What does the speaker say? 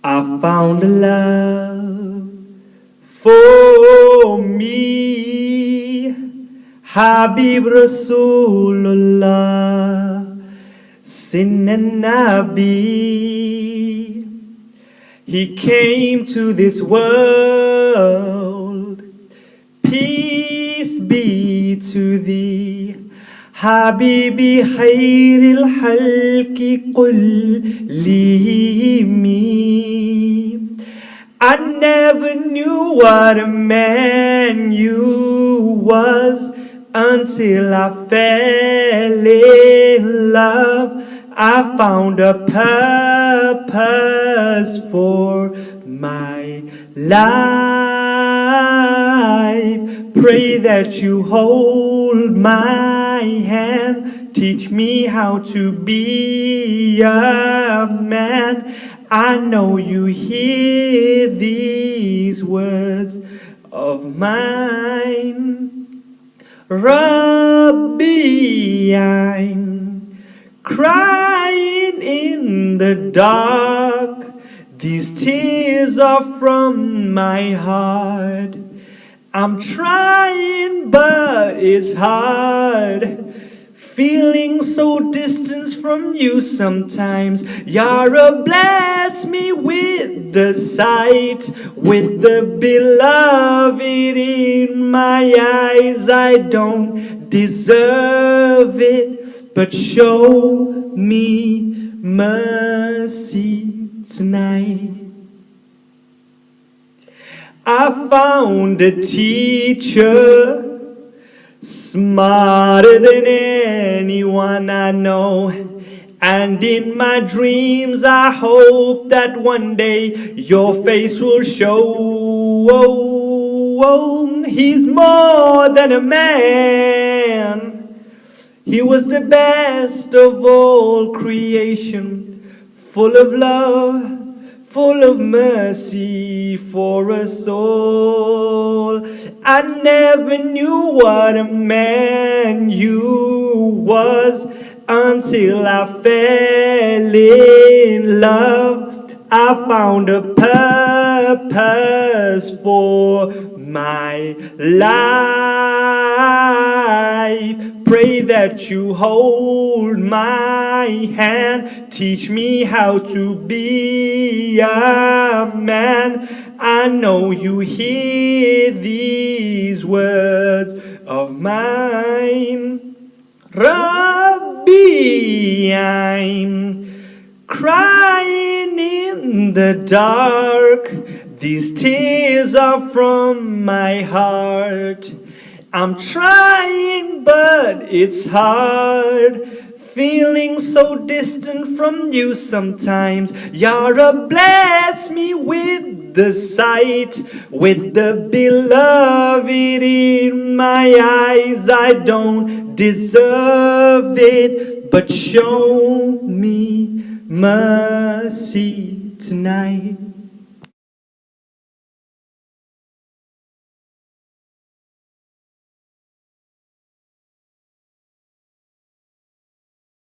I found a love for me, Habib Rasulullah, Sinna Nabi. He came to this world, peace be to thee, Habibi khairil halki kullimi. I never knew what a man you was until I fell in love. I found a purpose for my life. Pray that you hold my hand, teach me how to be a man. I know you hear these words of mine. Rabbi, I'm crying in the dark. These tears are from my heart. I'm trying, but it's hard. Feeling so distant from you sometimes. Ya Rab, bless me with the sight, with the beloved in my eyes. I don't deserve it, but show me mercy tonight. I found a teacher smarter than anyone I know, and in my dreams I hope that one day your face will show. He's more than a man. He was the best of all creation, full of love, full of mercy for us all. I never knew what a man you was until I fell in love. I found a purpose for my life. Pray that you hold my hand, teach me how to be a man. I know you hear these words of mine. Rabbi, I'm crying in the dark. These tears are from my heart. I'm trying, but it's hard. Feeling so distant from you sometimes. Ya Rab, bless me with the sight, with the beloved in my eyes. I don't deserve it, but show me mercy tonight.